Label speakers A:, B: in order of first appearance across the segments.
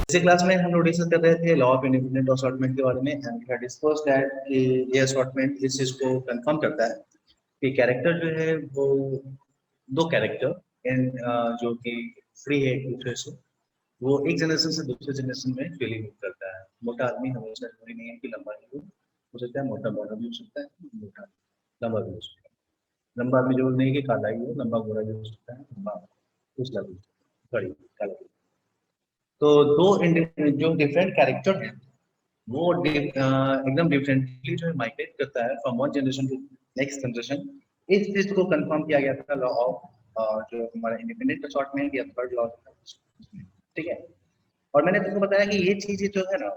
A: इसी क्लास में हम लोग डिस्कस कर रहे थे लॉ ऑफ इंडिपेंडेंट असॉर्टमेंट के बारे में, and we had discussed that कि ये असॉर्टमेंट इस चीज को कंफर्म करता है कि कैरेक्टर जो है वो दो कैरेक्टर इन जो कि फ्री है एक दूसरे से, वो एक जनरेशन से दूसरे जनरेशन में फीलिंग करता है। मोटा आदमी हमेशा जरूरी नहीं है कि लंबा ही हो सकता है, मोटा मोटा भी हो सकता है, मोटा लंबा भी हो सकता है। लंबा आदमी जरूरी नहीं कि काला ही हो, लंबा गोरा भी हो सकता है, लंबा उजला भी हो सकता है, बड़ी काला भी। तो दो जो डिफरेंट कैरेक्टर हैं वो एकदम डिफरेंटली जो है माइग्रेट करता है from one generation to next generation. इस चीज को कंफर्म किया गया था लॉ ऑफ जो हमारा इंडिपेंडेंट असॉर्टमेंट या थर्ड लॉ, ठीक है। और मैंने तुमको बताया कि ये चीजें जो है ना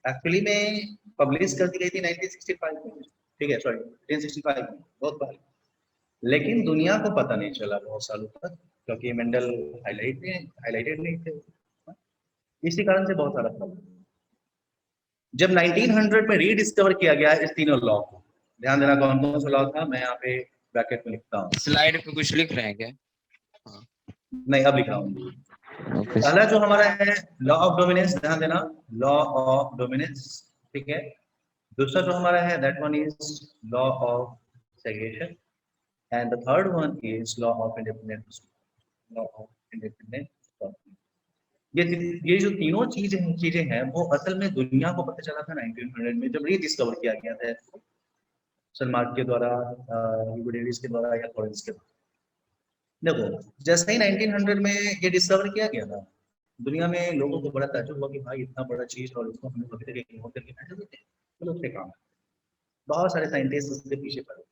A: एक्चुअली में पब्लिश कर दी गई थी 1965 में, ठीक है, सॉरी 1965 में, बहुत बार। लेकिन दुनिया को पता नहीं चला बहुत सालों तक, क्योंकि मेंडल हाईलाइटेड नहीं थे। इसी कारण से बहुत सारा प्रॉब्लम। जब 1900 में रीडिस्कवर किया गया इस तीनों लॉ को, ध्यान देना कौन कौन सा लॉ था, मैं यहाँ पे ब्रैकेट में लिखता हूँ।
B: स्लाइड पे कुछ लिख रहे हैं क्या? हाँ।
A: नहीं, अब लिख रहा हूँ।
B: ओके।
A: पहला जो हमारा है लॉ ऑफ डोमिनेंस, ध्यान देना, लॉ ऑफ डोमिनेंस, ठीक है। दूसरा जो हमारा है that one is law of segregation, and the third one is law of independence, law of independence. ये जो तीनों चीजें हैं वो असल में दुनिया को पता चला था 1900 में, जब रीडिस्कवर किया गया था सनमार्क के द्वारा, ह्यूगो डेविस के द्वारा या लॉरेंस के द्वारा। देखो, जैसे ही 1900 में ये डिस्कवर किया गया था, दुनिया में लोगों को बड़ा ताज्जुब हुआ कि भाई इतना बड़ा चीज और इसको हमें अभी तक इग्नोर करके बैठे होते हैं, चलो उससे काम है। बहुत सारे साइंटिस्ट उसके पीछे पड़े,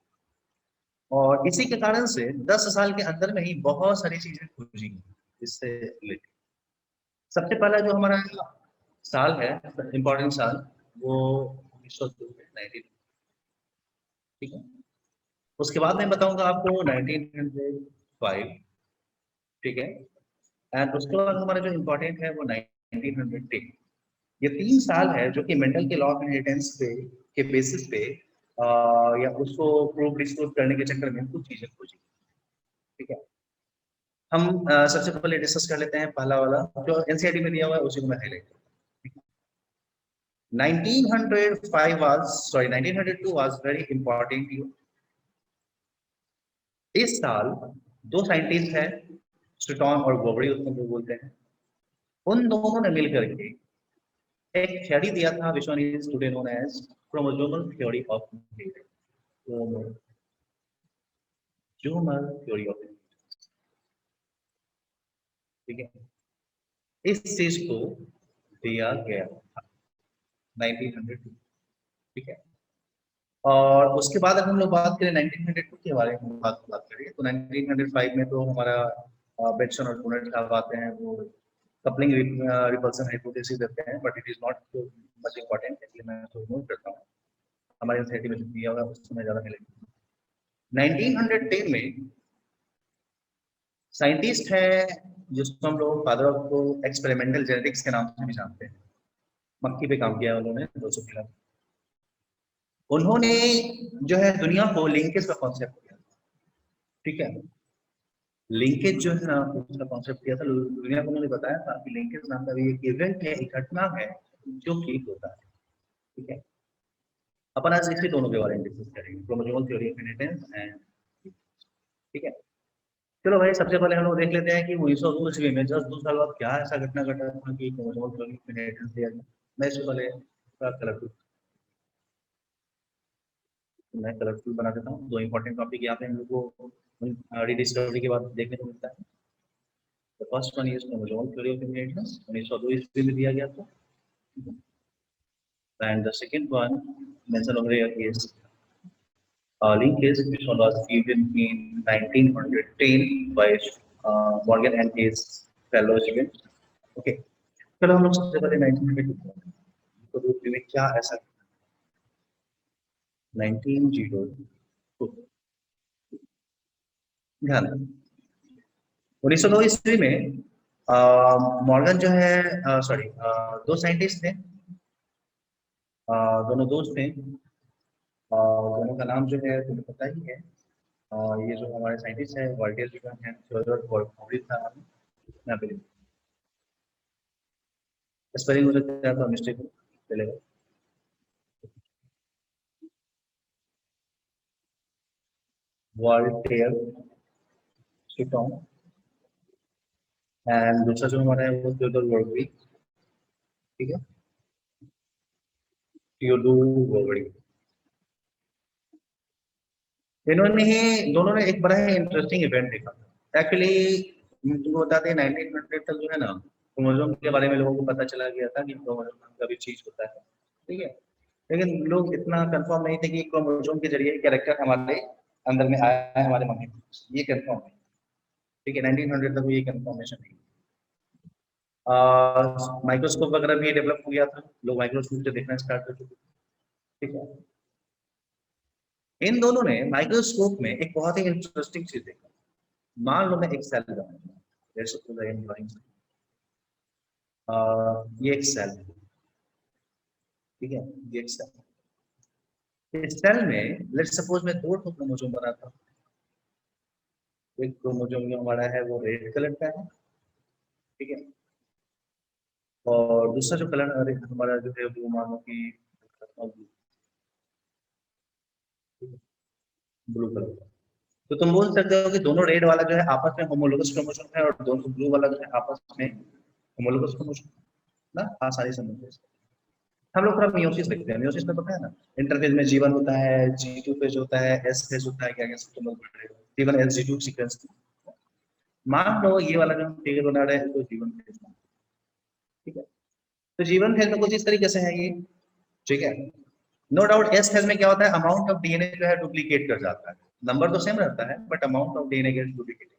A: और इसी के कारण से 10 साल के अंदर में ही बहुत सारी चीजें खोजी गई इससे रिलेटेड। सबसे पहला जो हमारा साल है, इम्पोर्टेंट साल, वो 1902 में 19, ठीक है। उसके बाद मैं बताऊंगा आपको 1905, ठीक है। एंड उसके बाद हमारा जो इम्पोर्टेंट है वो 1910। ये 3 साल है जो कि मेंडल के लॉ ऑफ इनहेरिटेंस पे के बेसिस पे या उसको प्रूव डिस्प्रूव करने के चक्कर में कुछ चीजें खोजी, ठीक है। हम सबसे पहले डिस्कस कर लेते हैं पहला वाला जो एनसीईआरटी में दिया हुआ है, उसी को मैं highlight. 1905 was, sorry, 1902 was very important year। इस साल दो साइंटिस्ट हैं, स्टोन और गोबरी, उसको जो बोलते हैं, उन दोनों ने मिलकर के एक थ्योरी दिया था which one is today known as chromosomal theory of chromosomal theory of, ठीक है। इस चीज को दिया गया था 1902, ठीक है। और उसके बाद अगर हम लोग बात करें 1902 के बारे में बात करें तो 1905 में तो हमारा बेटसन और पुनर साहब आते हैं, वो कपलिंग रिपल्सन हाइपोथेसिस देते हैं, but it is not much important, इसलिए मैं तो नोट करता हूँ। हमारे सोसाइटी में जो दिया हुआ है उसमें ज़्यादा मिलेगा। 1910 में साइंटिस्ट है जिसको हम लोग फादर ऑफ को एक्सपेरिमेंटल जेनेटिक्स के नाम से भी जानते हैं, मक्खी पे काम किया है उन्होंने 200 खिलाफ। उन्होंने जो है दुनिया को लिंकेज का कॉन्सेप्ट किया, ठीक है। लिंकेज जो है ना उसका कॉन्सेप्ट किया था, दुनिया को उन्होंने बताया था कि लिंकेज नाम का भी एक इवेंट है, एक घटना है जो कि होता है, ठीक है। अपन आज इसी दोनों के बारे में डिस्कस करेंगे, chromosomal theory of inheritance and, ठीक है। चलो भाई, सबसे पहले हम लोग देख लेते हैं कि 1902 ईस्वी में जस्ट 2 साल बाद क्या ऐसा घटना घटा था कि क्रोमोसोमल थ्योरी ऑफ इनहेरिटेंस दिया गया। मैं इससे पहले थोड़ा कलरफुल बना देता हूँ। दो इंपॉर्टेंट टॉपिक यहाँ पे हम लोग को रिडिस्कवरी के बाद देखने को मिलता है। तो first one is chromosomal theory of inheritance, 1902 ईस्वी में दिया गया था। And the second one mentioned over here is linkage, which one was given in 1910 by Morgan and his fellows. Okay, चलो हम लोग सबसे पहले 1902 तो दूसरी में क्या ऐसा 1902 ध्यान 1902 ईस्वी में मॉर्गन जो है, सॉरी, दो साइंटिस्ट थे, दोनों दोस्त थे, दोनों का नाम जो है तुम्हें पता ही है। ये जो हमारे साइंटिस्ट है वर्ल्डियर जो है थियोडोर गोबरी था, यहाँ पे स्पेलिंग हो सकता है तो मिस्टेक चलेगा। वॉल्टेयर, स्टोन, एंड दूसरा जो हमारा है वो थियोडोर वर्बी, ठीक है, थियोडोर वर्बी। इन्होंने ही दोनों ने एक बड़ा ही इंटरेस्टिंग इवेंट देखा। एक्चुअली तुमको बता दें 1900 तक जो है ना क्रोमोसोम के बारे में लोगों को पता चला गया था कि क्रोमोसोम का भी चीज होता है, ठीक है, लेकिन लोग इतना कंफर्म नहीं थे कि क्रोमोसोम के जरिए कैरेक्टर हमारे अंदर में आया है हमारे मम्मी को, ये कंफर्म है, ठीक है, 1900 तक ये कंफर्मेशन नहीं। माइक्रोस्कोप वगैरह भी डेवलप हो गया था, लोग माइक्रोस्कोप से देखना स्टार्ट कर चुके थे, ठीक है। इन दोनों ने माइक्रोस्कोप में एक बहुत ही इंटरेस्टिंग चीज देखा। मान लो मैं एक सेल बनाऊंगा, जैसे तो ये एक सेल है, ठीक है, ये एक सेल, इस सेल में लेट्स सपोज मैं दो क्रोमोसोम बनाता हूँ। एक क्रोमोसोम जो हमारा है वो रेड कलर का है, ठीक है, और दूसरा जो कलर हमारा जो है वो मानो कि ब्लू कलर का। तो तुम बोल सकते हो कि दोनों रेड वाला जो है आपस में होमोलोगस क्रोमोसोम है और दोनों ब्लू वाला जो है आपस में होमोलोगस क्रोमोसोम ना, आसानी से समझ सकते। हम लोग थोड़ा मियोसिस लिखते हैं, मियोसिस में पता है ना, इंटरफेज में जीवन होता है, जी2 फेज होता है, एस फेज होता है, क्या क्या सब तुम लोग पढ़ रहे हो, जीवन एस जी2 सीक्वेंस। मान लो ये वाला जो हम फिगर बना रहे हैं तो जीवन फेज, ठीक है, तो जीवन फेज में कुछ इस तरीके से है ये, ठीक है। नो डाउट एस फेज में क्या होता है, अमाउंट ऑफ डीएनए जो है डुप्लीकेट कर जाता है, नंबर तो सेम रहता है but amount of DNA gets duplicate,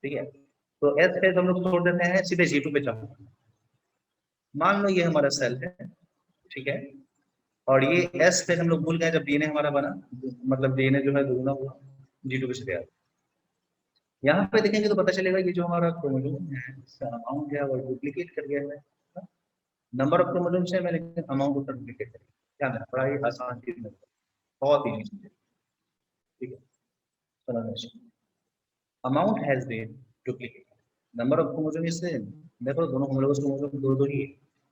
A: ठीक है। तो एस फेज हम लोग छोड़ देते हैं, सीधे जी2 पे चलते हैं। मान लो ये हमारा सेल है, ठीक है, और ये एस फेज हम लोग भूल गए जब डीएनए हमारा बना, मतलब डीएनए जो है दोगुना हुआ, जी2 पे चले गया। यहाँ पे देखेंगे तो पता चलेगा कि जो हमारा क्रोमोसोम है इसका अमाउंट है वो डुप्लीकेट कर गया है, नंबर ऑफ क्रोमोसोम से है लेकिन अमाउंट उसका डुप्लीकेट कर गया। क्या है, बड़ा ही आसान चीज है, बहुत ही चीज है, ठीक है। चलो amount has been duplicate, number of chromosome is same, देखो दोनों होमोलोगस क्रोमोसोम दो दो ही है,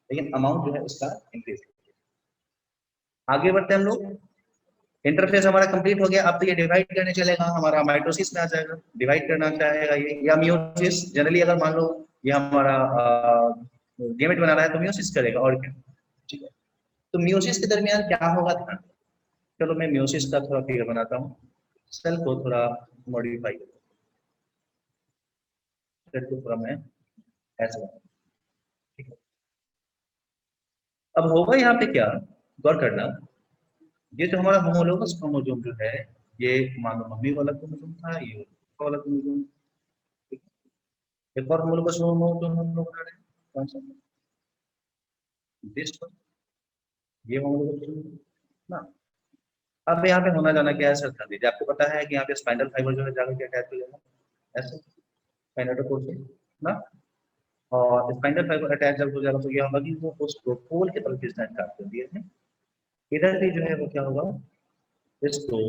A: लेकिन अमाउंट जो है उसका इंक्रीज। आगे बढ़ते हैं हम लोग, इंटरफेस हमारा कंप्लीट हो गया, अब तो ये डिवाइड करने चलेगा, हमारा माइटोसिस में आ जाएगा, डिवाइड करना चाहेगा ये, या मियोसिस, जनरली अगर मान लो ये हमारा गैमेट बना रहा है तो मियोसिस करेगा, और क्या, ठीक है। तो मियोसिस के दरमियान क्या होगा ध्यान, चलो मैं मियोसिस का थोड़ा फिगर बनाता हूँ, सेल को थोड़ा मॉडिफाई करता हूँ, सेल को थोड़ा मैं ऐसा बनाता हूं, ठीक है। अब होगा यहाँ पे क्या, गौर करना, ये जो हमारा होमोलोगस क्रोमोसोम जो है, ये मान लो मम्मी वाला क्रोमोसोम था, ये पापा वाला क्रोमोसोम, ठीक है। एक और होमोलोगस क्रोमोसोम हम लोग बना रहे हैं, कौन सा, दिस वन, ये होमोलोगस क्रोमोसोम ना। अब यहाँ पे होना जाना क्या है सर, ध्यान दीजिए, आपको पता है कि यहाँ पे स्पाइनल फाइबर जो है जाकर के अटैच हो जाएगा, ऐसे स्पाइनल से ना, और स्पाइनल फाइबर अटैच जब हो जाएगा तो ये होगा कि वो उसको पोल की तरफ खींचना स्टार्ट कर दिया है, इधर भी जो है वो क्या होगा, इसको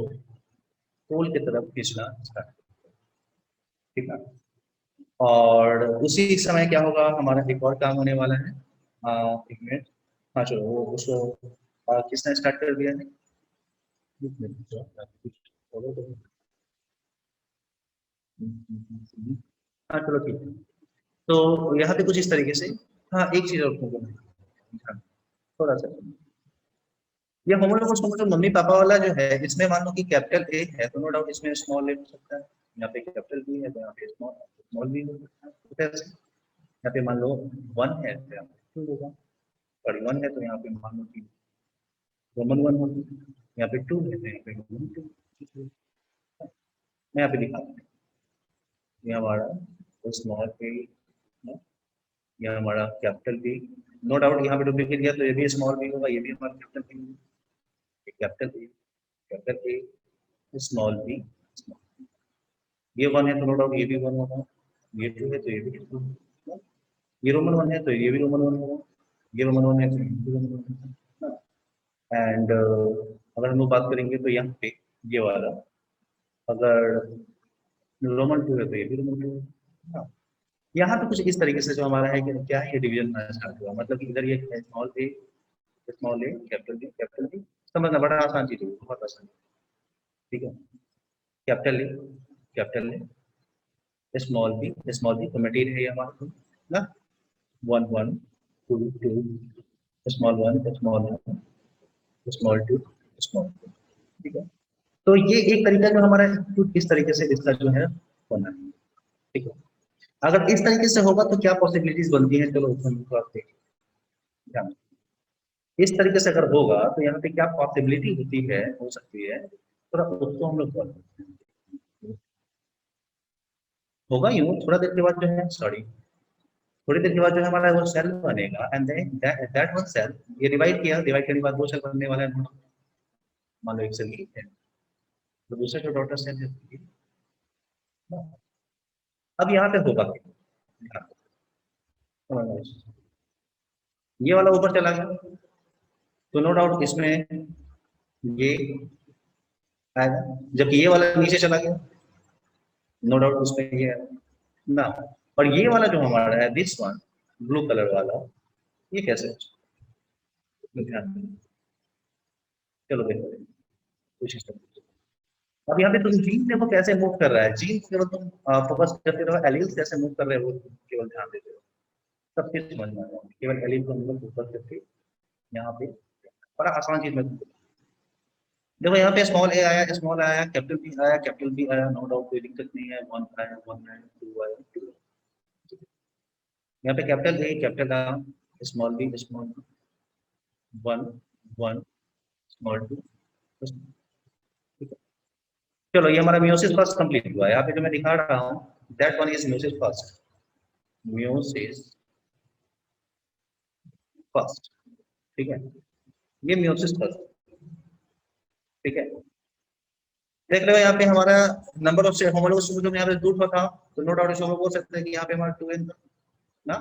A: पोल की तरफ खींचना स्टार्ट, ठीक है। और उसी समय क्या होगा, हमारा एक और काम होने वाला है, एक मिनट, हाँ चलो वो उसको खींचना स्टार्ट कर दिया है, एक मिनट, follow करो। हाँ चलो ठीक है, तो यहाँ पे कुछ इस तरीके से, हाँ एक चीज और तुमको मैं, हाँ, थोड़ा सा, ये होमोलोगस क्रोमोसोम मम्मी पापा वाला जो है, इसमें मान लो कि कैपिटल ए है तो नो डाउट इसमें स्मॉल ए हो सकता है, यहाँ पे कैपिटल बी है तो यहाँ पे स्मॉल स्मॉल बी हो सकता है, तो कैसे, यहाँ पे मान लो 1 है तो यहाँ पे 2 होगा, और 1 है तो यहाँ पे मान लो कि रोमन 1 होगी, यहाँ पे 2 है तो यहाँ पे रोमन 2, मैं यहाँ पे दिखा दूँ, ये हमारा स्मॉल ए, ये हमारा कैपिटल बी, नो डाउट यहाँ पे डुप्लीकेट गया तो ये भी स्मॉल बी होगा, ये भी हमारा कैपिटल बी होगा, capital B, capital A, small B, ये 1 है तो नो डाउट ये भी 1 होगा, ये 2 है तो ये भी 2 होगा, ये रोमन 1 है तो ये भी रोमन 1 होगा, ये रोमन 1 है तो ये भी रोमन 1 होगा, एंड अगर हम लोग बात करेंगे तो यहाँ पे ये वाला, अगर रोमन 2 है तो ये भी रोमन 2 है, यहाँ पे कुछ इस तरीके से जो हमारा है कि क्या है, ये डिवीजन स्टार्ट हुआ, मतलब कि इधर ये small A capital B capital B, समझना बड़ा आसान चीज है, बहुत आसान, ठीक है। Capital A capital small B तो मटेरियल है ये हमारा ना, 1 1 2 2 स्मॉल 1 स्मॉल 2 स्मॉल 2, ठीक है। तो ये एक तरीका जो हमारा कुछ इस तरीके से इसका जो है होना है, ठीक है। अगर इस तरीके से होगा तो क्या पॉसिबिलिटीज बनती हैं, चलो उसको हम थोड़ा देखते हैं। इस तरीके से अगर होगा तो यहाँ पे क्या पॉसिबिलिटी होती है, हो सकती है, थोड़ा उसको हम लोग सॉल्व करते हैं। होगा यूं, थोड़ा देर के बाद जो है, सॉरी, थोड़ी देर के बाद जो है हमारा वो सेल बनेगा, and then that one cell, ये डिवाइड किया, डिवाइड करने के बाद दो सेल बनने वाला है, मान लो एक सेल ये है, तो दूसरा जो डॉटर सेल है ना। अब यहाँ पे होगा क्या, ये वाला ऊपर चला गया, तो नो डाउट इसमें ये आएगा, जबकि ये वाला नीचे चला गया, नो डाउट उसमें ये आएगा ना। और ये वाला जो हमारा है, दिस वन ब्लू कलर वाला, ये कैसे, ध्यान दें। चलो देखो कोशिश करते हैं। अब यहाँ पे तुम जीन देखो कैसे मूव कर रहा है, जीन केवल तुम फोकस करते रहो, एलील्स कैसे मूव कर रहे हो केवल ध्यान देते रहो, सब चीज समझ में आ जाएगा, केवल एलील को हम लोग फोकस करके यहाँ पे, बड़ा आसान चीज में देखो, यहाँ पे स्मॉल आया, कैपिटल बी आया, नो डाउट कोई दिक्कत नहीं है, 1 आया 1 आया 2 आया 2, यहाँ पे capital A capital A, small B small 1 1 small 2, ठीक है। चलो ये हमारा म्यूसिस फर्स्ट कंप्लीट हुआ है, यहाँ पे जो मैं दिखा रहा हूँ, that one is meiosis first, meiosis first, ठीक है, ये म्यूसिस फर्स्ट, ठीक है। देख रहे हो यहाँ पे हमारा नंबर ऑफ होमोलोगस क्रोमोसोम यहाँ पे 2 था, तो नो डाउट इसको बोल सकते हैं कि यहाँ पे हमारा 2n था ना,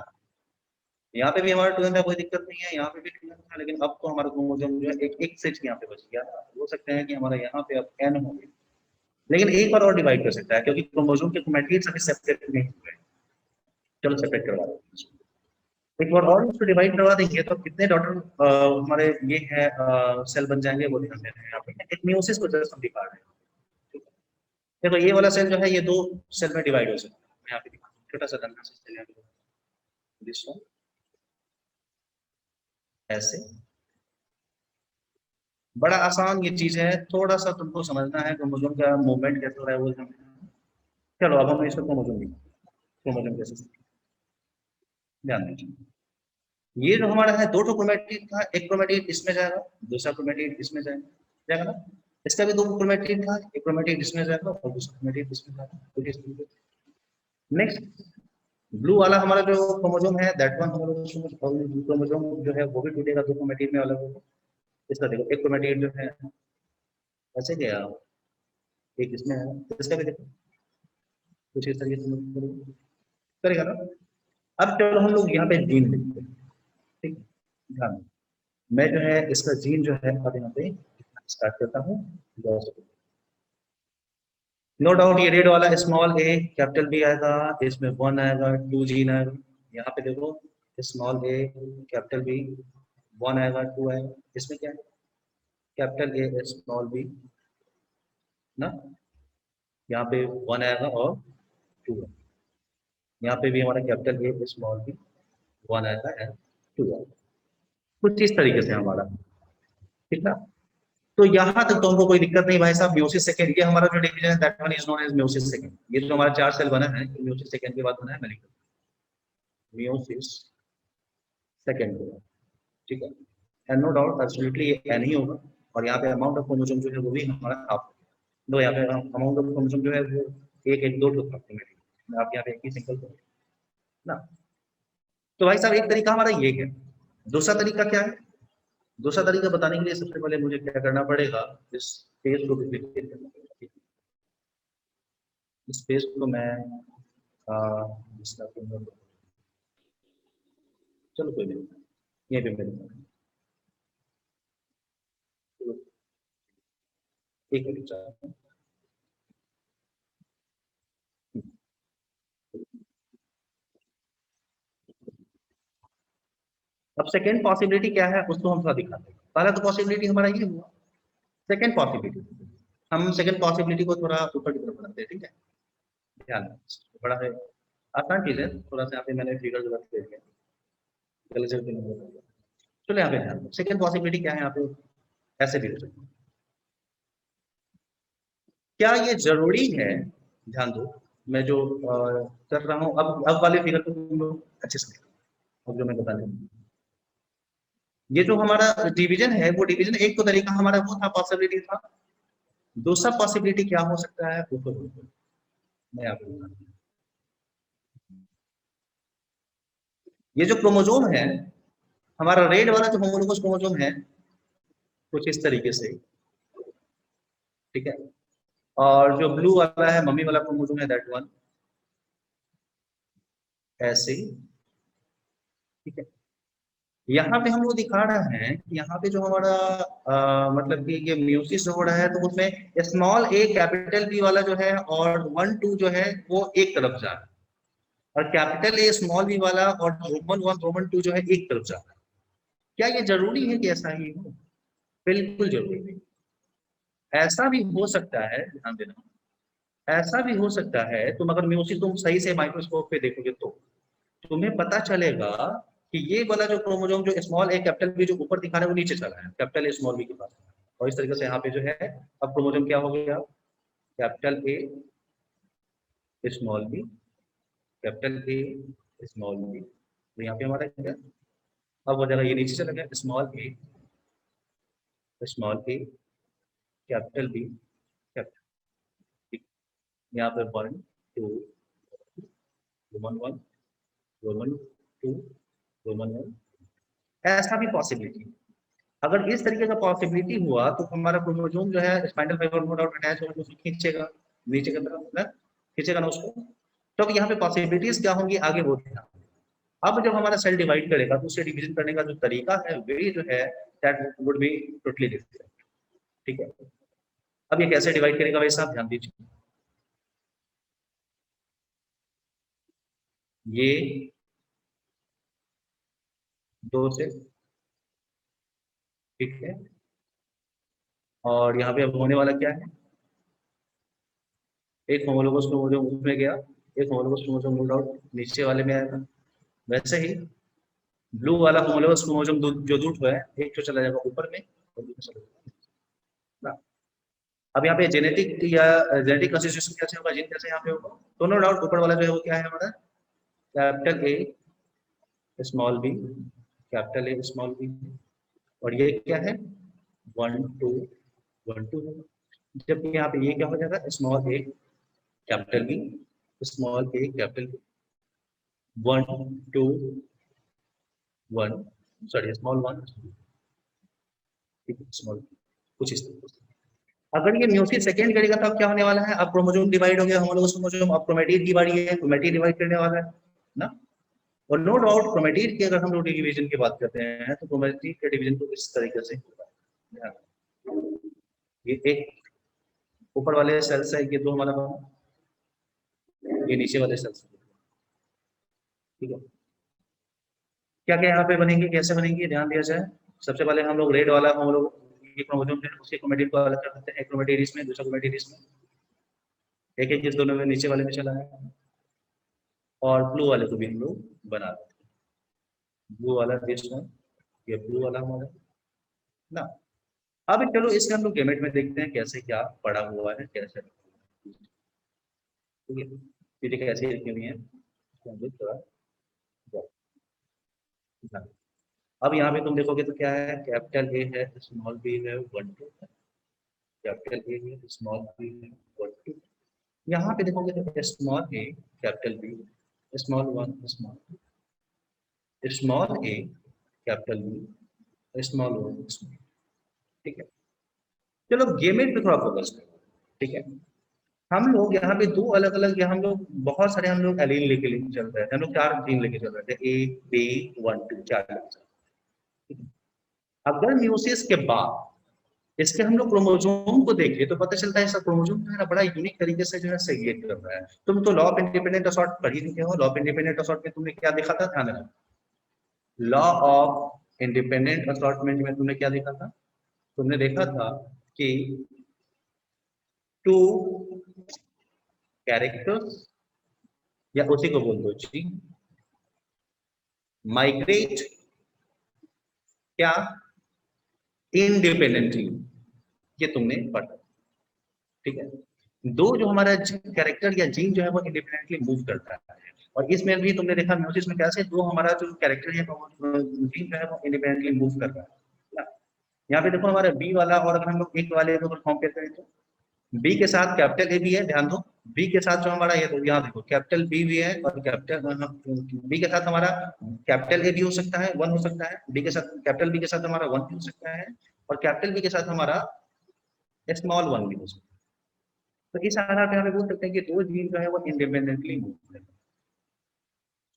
A: यहाँ पे भी हमारा 2n था, कोई दिक्कत नहीं है, यहाँ पे भी 2n था, लेकिन अब तो हमारा क्रोमोसोम जो है एक एक सेट यहाँ पे बच गया, हो सकते हैं कि हमारा यहाँ पे अब n हो गया, लेकिन एक बार और डिवाइड कर सकता है, क्योंकि क्रोमोसोम के क्रोमैटिड्स अभी सेपरेट नहीं हुए हैं। चलो सेपरेट करवा देते हैं, एक बार और उसको डिवाइड करवा देंगे तो कितने डॉटर हमारे ये है सेल बन जाएंगे, वो ध्यान देना है यहाँ पे, एक म्यूसिस को जस्ट हम दिखा रहे हैं, ठीक है। देखो ये वाला सेल जो है ये 2 सेल में डिवाइड हो सकता है, मैं यहाँ पे दिखाता हूँ, छोटा सा डंडा से चलिए, दिस वन ऐसे, बड़ा आसान ये चीज है, थोड़ा सा तुमको समझना है क्रोमोसोम का मूवमेंट कैसे हो रहा है वो समझना है। चलो अब हम इसको क्रोमोसोम क्रोमोसोम कैसे, ध्यान दीजिए, ये जो हमारा है 2 क्रोमैटिड था, एक क्रोमैटिड इसमें जाएगा, दूसरा क्रोमैटिड इसमें जाएगा, जाएगा ना, इसका भी 2 क्रोमैटिड था, एक क्रोमैटिड इसमें जाएगा और दूसरा क्रोमैटिड इसमें जाएगा। नेक्स्ट ब्लू वाला हमारा जो क्रोमोसोम है, दैट वन क्रोमोसोम जो है वो भी टूटेगा, 2 क्रोमैटिड में अलग होगा। इसका देखो एक क्रोमैटिड जो है ऐसे गया, एक इसमें है, इसका भी देखो कुछ इस तरीके से करेगा ना। अब चलो हम लोग यहाँ पे जीन लिखते हैं, ठीक, ध्यान दो। मैं जो है इसका जीन जो है अब यहाँ पे स्टार्ट करता हूँ, नो डाउट ये रेड वाला स्मॉल ए कैपिटल बी आएगा, इसमें 1 आएगा 2 जीन आएगा, यहाँ पे देखो स्मॉल ए कैपिटल बी 1 आएगा 2 आएगा, इसमें क्या है कैपिटल ए स्मॉल बी ना, यहाँ पे 1 आएगा और 2 आएगा, यहाँ पे भी हमारा कैपिटल ए स्मॉल बी 1 आएगा एंड 2 आएगा, कुछ इस तरीके से हमारा, ठीक है। तो यहाँ तक तो हमको कोई दिक्कत नहीं भाई साहब, म्यूसिस सेकंड, ये हमारा जो डिवीजन है that one is known as meiosis second, ये जो हमारा 4 सेल बना है म्यूसिस सेकंड के बाद बना है, मैं म्यूसिस सेकंड, ठीक है, एंड नो डाउट एब्सोल्युटली ये एन ही होगा, और यहाँ पे अमाउंट ऑफ क्रोमोसोम जो है वो भी हमारा हाफ, दो यहाँ पे अमाउंट ऑफ क्रोमोसोम जो है वो एक एक दो अप्रोक्सीमेटली, आप यहाँ पे एक ही सिंगल ना। तो भाई साहब एक तरीका हमारा ये है, दूसरा तरीका क्या है, दूसरा तरीका बताने के लिए सबसे पहले मुझे क्या करना पड़ेगा, इस पेज को भी क्लिक करना पड़ेगा, इस पेज को मैं इसका चलो कोई नहीं, ये भी मेरे एक मिनट, अब सेकेंड पॉसिबिलिटी क्या है उसको हम थोड़ा दिखाते हैं। पहला तो पॉसिबिलिटी हमारा ये हुआ, सेकेंड पॉसिबिलिटी हम सेकेंड पॉसिबिलिटी को थोड़ा ऊपर की तरफ बढ़ाते हैं, ठीक है। ध्यान दें, बड़ा है आसान चीज है, थोड़ा सा यहाँ पे मैंने फिगर जो दे दिया, गलत जगह पे नहीं बोला गया। चलो यहाँ पे ध्यान दो, सेकेंड पॉसिबिलिटी क्या है यहाँ पे, ऐसे भी हो सकता है। क्या ये जरूरी है, ध्यान दो, मैं जो कर रहा हूँ, अब वाले फिगर को तुम लोग अच्छे से देखो। अब जो मैं बता रहा हूँ, ये जो हमारा डिवीजन है, वो डिवीजन एक तो तरीका हमारा वो था, पॉसिबिलिटी था। दूसरा पॉसिबिलिटी क्या हो सकता है वो तो मैं आपको बता दूं। ये जो क्रोमोजोम है, हमारा रेड वाला जो होमोलोगस क्रोमोजोम है, कुछ इस तरीके से, ठीक है। और जो ब्लू वाला है मम्मी वाला क्रोमोजोम है, दैट वन ऐसे ही, ठीक है। यहाँ पे हम लोग दिखा रहे हैं कि यहाँ पे जो हमारा मतलब कि ये म्यूसिस हो रहा है, तो उसमें स्मॉल ए कैपिटल बी वाला जो है और 1 2 जो है वो एक तरफ जा रहा है, और कैपिटल ए स्मॉल बी वाला और रोमन 1 रोमन 2 जो है एक तरफ जा रहा है। क्या ये जरूरी है कि ऐसा ही हो? बिल्कुल जरूरी नहीं। ऐसा भी हो सकता है, ध्यान देना, ऐसा भी हो सकता है, तुम अगर म्यूसिस तुम सही से माइक्रोस्कोप पे देखोगे तो तुम्हें पता चलेगा कि ये वाला जो क्रोमोसोम जो स्मॉल ए कैपिटल बी जो ऊपर दिखा रहा है वो नीचे चला है, कैपिटल ए स्मॉल बी के पास। और इस तरीके से यहाँ पे जो है अब क्रोमोसोम क्या हो गया, capital A small B, capital A small B, तो यहाँ पे हमारा क्या, अब हो जाएगा ये नीचे चला गया, small A capital B capital, यहाँ पे 1 2 रोमन 1 रोमन 2 रोमन 1, ऐसा भी पॉसिबिलिटी। अगर इस तरीके का पॉसिबिलिटी हुआ तो हमारा क्रोमोसोम जो है spinal fibre no doubt attach होकर उसको खींचेगा नीचे की तरफ ना, खींचेगा ना उसको। तो अब यहाँ पे पॉसिबिलिटीज क्या होंगी आगे वो ध्यान। अब जब हमारा सेल डिवाइड करेगा तो उसे डिवीजन करने का जो तरीका है वे जो है that would be totally different, ठीक है। अब ये कैसे डिवाइड करेगा वैसा आप ध्यान दीजिए। ये 2 से, ठीक है, और यहाँ पे अब होने वाला क्या है, एक होमोलोगस क्रोमोसोम उसमें गया, एक होमोलोगस क्रोमोसोम रूल आउट नीचे वाले में आएगा। वैसे ही ब्लू वाला होमोलोगस क्रोमोसोम जो रूट हुआ है, एक तो चला जाएगा ऊपर में और दूसरा चला जाएगा ना। अब यहाँ पे जेनेटिक या जेनेटिक कंस्टिट्यूशन कैसे होगा, जीन कैसे यहाँ पे होगा, दोनों डाउट ऊपर वाला जो है वो क्या है हमारा, capital A small B, capital A small B, और ये क्या है 1 2 1 2, जबकि यहाँ पे ये क्या हो जाएगा, small A capital B small A capital B, 1 2 1 sorry small 1 small, कुछ इस तरीके से। अगर ये म्यूसिस सेकेंड करेगा तो अब क्या होने वाला है, अब क्रोमोसोम डिवाइड हो गया, होमोलोगस क्रोमोसोम, अब क्रोमेटिड की बारी है, क्रोमेटिड डिवाइड करने वाला है ना। और नो डाउट क्रोमेटिड की अगर हम लोग डिवीजन की बात करते हैं तो क्रोमेटिड के डिवीजन को इस तरीके से होगा, ये एक ऊपर वाले सेल्स है, ये 2 हमारा बना, ये नीचे वाले सेल्स, ठीक है। क्या क्या यहाँ पे बनेंगे, कैसे बनेंगे, ध्यान दिया जाए। सबसे पहले हम लोग रेड वाला हम लोग ये क्रोमोसोम है उसके क्रोमेटिड को अलग कर देते हैं, एक क्रोमेटिड इसमें दूसरा क्रोमेटिड इसमें, एक एक चीज दोनों में नीचे वाले में चला है, और ब्लू वाले को भी हम लोग बना देते हैं, ब्लू वाला देश में, ये ब्लू वाला हमारा ना। अब चलो इसके हम लोग गेमेट में देखते हैं कैसे क्या पड़ा हुआ है, कैसे, ठीक है, चीजें कैसे लिखी हुई है, थोड़ा ध्यान। अब यहाँ पे तुम देखोगे तो क्या है, कैपिटल ए है स्मॉल बी है 1 2, कैपिटल ए है स्मॉल बी है 1 2, यहाँ पे देखोगे तो small A capital B small 1 small A capital B small 1 small, ठीक है। चलो गेमेट पे थोड़ा फोकस करो, ठीक है। हम लोग यहाँ पे 2 अलग अलग, हम लोग बहुत सारे हम लोग एलील लेके चल रहे थे, हम लोग 4 जीन लेके चल रहे थे, ए बी 1 2 4, अगर म्यूसिस के बाद इसके हम लोग क्रोमोसोम को देखें तो पता चलता है इसका क्रोमोसोम जो है ना बड़ा यूनिक तरीके से जो है सेग्रीगेट कर रहा है। तुम तो लॉ ऑफ इंडिपेंडेंट असॉर्ट पढ़ ही चुके हो, लॉ ऑफ इंडिपेंडेंट असॉर्ट में तुमने क्या देखा था, ध्यान रखना, लॉ ऑफ इंडिपेंडेंट असॉर्टमेंट में तुमने क्या देखा था? तुमने देखा था कि टू कैरेक्टर्स या उसी को बोल दो जी, माइग्रेट क्या इंडिपेंडेंटली, ये तुमने पढ़ा, ठीक है। दो जो हमारा कैरेक्टर या जीन जो है वो इंडिपेंडेंटली मूव करता है, और इसमें भी तुमने देखा म्यूसिस में कैसे दो हमारा जो कैरेक्टर है जीन जो है वो इंडिपेंडेंटली मूव कर रहा है। यहाँ पे देखो हमारा बी वाला, और अगर हम लोग एक वाले को कंपेयर करें तो बी के साथ कैपिटल ए भी है, ध्यान दो। बी के साथ जो हमारा ये, तो यहाँ देखो कैपिटल बी भी है, और कैपिटल बी के साथ हमारा कैपिटल ए भी हो सकता है, 1 हो सकता है। बी के साथ कैपिटल बी के साथ हमारा 1 भी हो सकता है, और कैपिटल बी के साथ हमारा स्मॉल 1 भी हो सकता है। तो इस आधार पे हमें बोल सकते हैं कि दो जीन जो है वो इंडिपेंडेंटली मूव कर रहे हैं।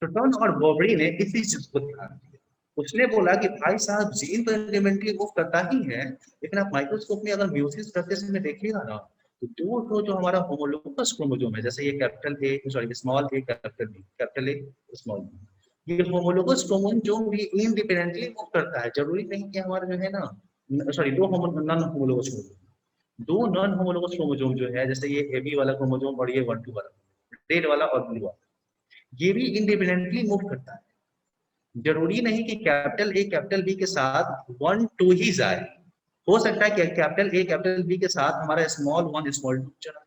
A: तो टर्न और बॉबरी ने इसी चीज को ध्यान दिया। उसने बोला कि भाई साहब जीन तो इंडिपेंडेंटली मूव करता ही है, लेकिन आप माइक्रोस्कोप में अगर म्यूसिस स्ट्रक्चर में देखिएगा ना, तो दो जो हमारा होमोलोगस क्रोमोसोम है, जैसे ये capital A sorry small A capital B, capital A small B, ये होमोलोगस क्रोमोसोम भी इंडिपेंडेंटली मूव करता है। जरूरी नहीं कि हमारा जो है ना, सॉरी दो नॉन होमोलोगस क्रोमोसोम, दो नॉन होमोलोगस क्रोमोसोम जो है, जैसे ये ए बी वाला क्रोमोसोम और ये 1 2 वाला, रेड वाला और ब्लू वाला, ये भी इंडिपेंडेंटली मूव करता है। जरूरी नहीं कि कैपिटल ए कैपिटल बी के साथ 1 2 ही जाए, हो सकता है कि कैपिटल ए कैपिटल बी के साथ हमारा स्मॉल 1 स्मॉल 2 चला।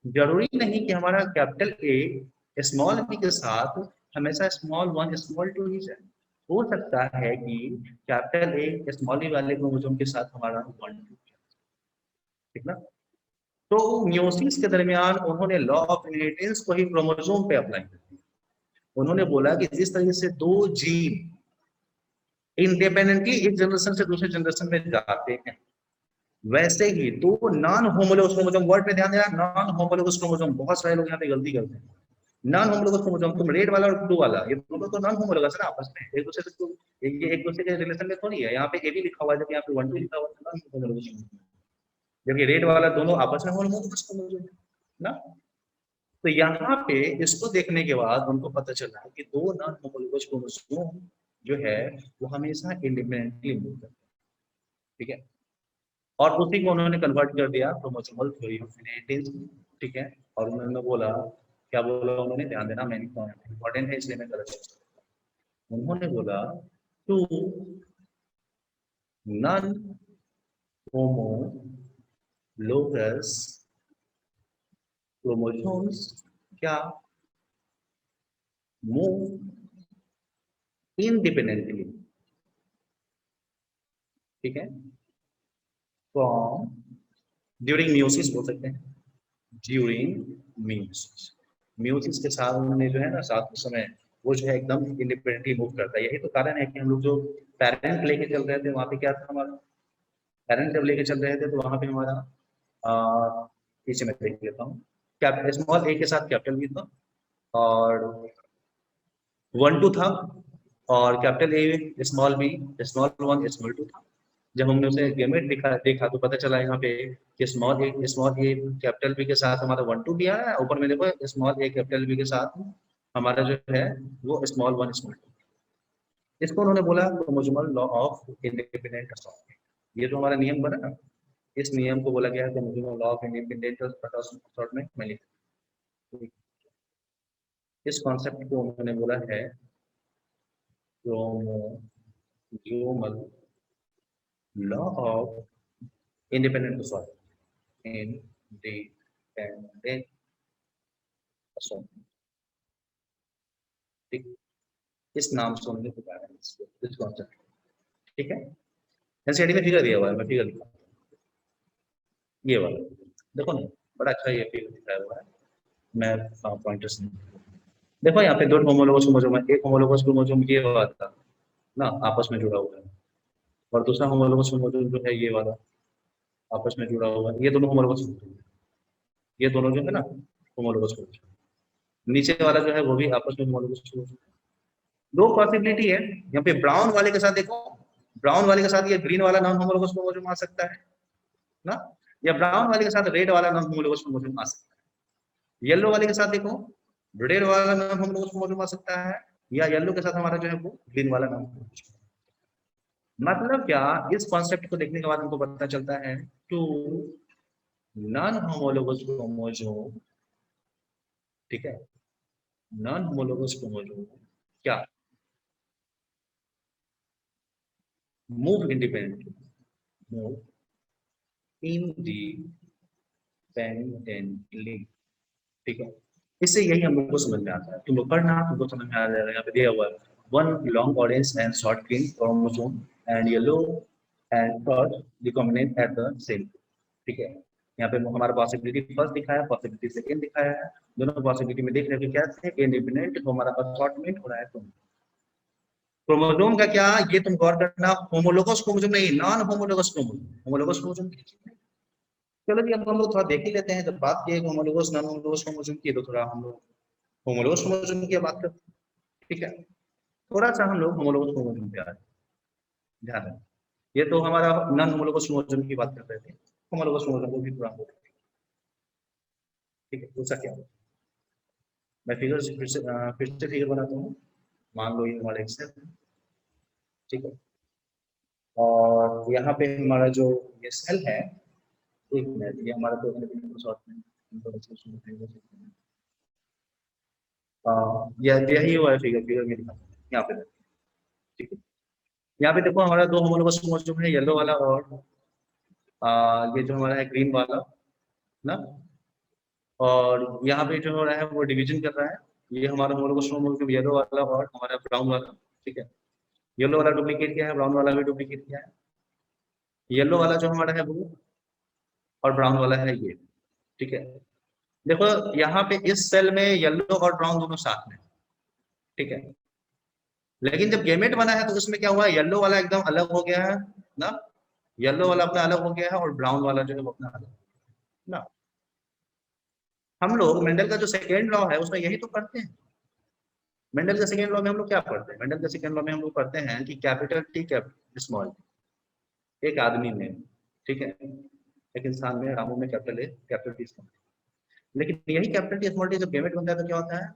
A: जरूरी नहीं कि हमारा कैपिटल ए स्मॉल बी के साथ हमेशा स्मॉल 1 स्मॉल 2 ही जाए। हो सकता है कि कैपिटल ए स्मॉल ई वाले क्रोमोसोम के साथ हमारा 1 2, ठीक ना। तो मियोसिस के दरमियान उन्होंने लॉ ऑफ इनहेरिटेंस को ही क्रोमोसोम पे अप्लाई कर दिया। उन्होंने बोला कि जिस तरीके से दो जीन इंडिपेंडेंटली एक जनरेशन से दूसरे जनरेशन में जाते हैं, वैसे ही दो नॉन होमोलोगस क्रोमोसोम, वर्ड पे ध्यान देना, नॉन होमोलोगस क्रोमोसोम, बहुत सारे लोग यहाँ पे गलती करते हैं। नॉन होमोलोगस क्रोमोसोम, तुम रेड वाला और ब्लू वाला, ये दोनों तो नॉन होमोलोगस है ना आपस में, एक दूसरे से तो ये एक दूसरे के रिलेशन में थोड़ी है। यहाँ पे ए भी लिखा हुआ है, जब यहाँ पे 1 2 लिखा हुआ है, नॉन होमोलोगस, जबकि रेड वाला दोनों आपस में होमोलोगस क्रोमोसोम है ना। तो यहाँ पे इसको देखने के बाद उनको पता चला कि दो नॉन होमोलोगस क्रोमोसोम जो है वो हमेशा इंडिपेंडेंटली मूव करते हैं, ठीक है। और उसी को उन्होंने कन्वर्ट कर दिया क्रोमोसोमल थ्योरी ऑफ इनहेरिटेंस, ठीक है। और उन्होंने बोला, क्या बोला उन्होंने, ध्यान देना, मैंने इंपॉर्टेंट है इसलिए मैं गलत, उन्होंने बोला टू नॉन होमोलोगस क्रोमोसोम्स क्या मूव इंडिपेंडेंटली, ठीक है, फ्रॉम ड्यूरिंग मियोसिस बोल सकते हैं, ड्यूरिंग मियोसिस। मियोसिस के साथ उन्होंने जो है ना, साथ के समय वो जो है एकदम इंडिपेंडेंटली मूव करता है। यही तो कारण है कि हम लोग जो पेरेंट लेके चल रहे थे, वहां पे क्या था हमारा, पेरेंट जब लेके चल रहे थे तो वहां पे हमारा पीछे में देख लेता हूँ, कैपिटल स्मॉल ए के साथ कैपिटल बी था, और 1 2 था, और capital A small B small 1 small 2 था। जब हमने उसे गेमेट देखा तो पता चला यहाँ पे कि स्मॉल ए कैपिटल बी के साथ हमारा 1 2 दिया है, ऊपर में देखो स्मॉल ए कैपिटल बी के साथ हमारा जो है वो स्मॉल 1 स्मॉल 2। इसको उन्होंने बोला chromosomal law of independent assortment. ये जो हमारा नियम बना ना, इस नियम को बोला गया है chromosomal law of independent assortment में लिखा। इस कॉन्सेप्ट को उन्होंने बोला है chromosomal law of independent assortment, independent assortment, ठीक, इस नाम से उन्होंने पुकारा है इस कॉन्सेप्ट, ठीक है। एनसीईआरटी में फिगर दिया हुआ है, मैं फिगर दिखा, ये वाला देखो ना, बड़ा अच्छा ये फिगर दिखाया हुआ है, मैं पॉइंटर्स देखो यहाँ पे दो होमोलोगस क्रोमोसोम है, एक होमोलोगस क्रोमोसोम ये वाला था ना, आपस में जुड़ा हुआ है, और दूसरा होमोलोगस क्रोमोसोम जो है ये वाला आपस में जुड़ा हुआ है। ये दोनों होमोलोगस क्रोमोसोम, ये दोनों जो है ना होमोलोगस क्रोमोसोम, नीचे वाला जो है वो भी आपस में होमोलोगस क्रोमोसोम। दो पॉसिबिलिटी है यहाँ पे, ब्राउन वाले के साथ देखो, ब्राउन वाले के साथ ये ग्रीन वाला नॉन होमोलोगस क्रोमोसोम आ सकता है ना, या ब्राउन वाले के साथ रेड वाला नॉन होमोलोगस क्रोमोसोम आ सकता है। येलो वाले के साथ देखो, रेड वाला नॉन होमोलोगस क्रोमोसोम आ सकता है, या येलो के साथ हमारा जो है वो ग्रीन वाला नाम। मतलब क्या, इस कॉन्सेप्ट को देखने के बाद हमको पता चलता है टू नॉन होमोलोगस क्रोमोसोम, ठीक है, नॉन होमोलोगस क्रोमोसोम क्या मूव इंडिपेंडेंटली, मूव इंडिपेंडेंटली, ठीक है। इससे यही हम लोग को समझ में आता है, तुम लोग पढ़ना, तुमको समझ में आ जाएगा। यहाँ पे दिया हुआ है one long orange and short green chromosome and yellow and third recombinant at the same, ठीक है। यहाँ पे हमारा पॉसिबिलिटी फर्स्ट दिखाया, पॉसिबिलिटी सेकंड दिखाया है। दोनों पॉसिबिलिटी में देख रहे हो क्या है, इंडिपेंडेंट हमारा असॉर्टमेंट हो रहा है। क्रोमोसोम का क्या, ये तुम गौर करना, होमोलोगस क्रोमोसोम नहीं, non homologous chromosome. Homologous chromosome चलो जी, अब हम लोग थोड़ा देख ही लेते हैं। जब बात की है होमोलोगस नॉन होमोलोगस क्रोमोसोम की, तो थोड़ा हम लोग होमोलोगस क्रोमोसोम की बात करते हैं, ठीक है। थोड़ा सा हम लोग होमोलोगस क्रोमोसोम पे आ रहे हैं, ध्यान दें। ये तो हमारा नॉन होमोलोगस क्रोमोसोम की बात कर रहे थे, होमोलोगस क्रोमोसोम को भी पूरा हम लोग, ठीक है। दूसरा क्या, मैं फिर से फिगर बनाता हूँ। मान लो ये हमारा एक्सेल, ठीक है। और यहाँ पे हमारा जो ये सेल है, एक मिनट, ये हमारा तो शॉर्ट में यही हुआ है, फिगर फिगर में दिखा यहाँ पे, ठीक है। यहाँ पे देखो हमारा दो होमोलोगस क्रोमोसोम है, येलो वाला और ये जो हमारा है ग्रीन वाला ना। और यहाँ पे जो हो रहा है वो डिवीजन कर रहा है। ये हमारा होमोलोगस क्रोमोसोम येलो वाला और हमारा ब्राउन वाला, ठीक है। येलो वाला डुप्लीकेट किया है, ब्राउन वाला भी डुप्लीकेट किया है। येलो वाला जो हमारा है वो और ब्राउन वाला है ये, ठीक है। देखो यहाँ पे इस सेल में येलो और ब्राउन दोनों साथ में, ठीक है। लेकिन जब गेमेट बना है तो उसमें क्या हुआ, येलो वाला एकदम अलग हो गया है ना, येलो वाला अपना अलग हो गया है और ब्राउन वाला जो है वो अपना अलग ना। हम लोग मेंडल का जो सेकेंड लॉ है उसमें यही तो पढ़ते हैं। मेंडल का सेकेंड लॉ में हम लोग क्या पढ़ते हैं, मेंडल का सेकेंड लॉ में हम लोग पढ़ते हैं कि कैपिटल टी कैपिटल स्मॉल, एक आदमी में, ठीक है, एक इंसान में, रामू में capital A capital T small. लेकिन यही कैपिटल टी स्मॉल टी जब गेमेट बनता है तो क्या होता है,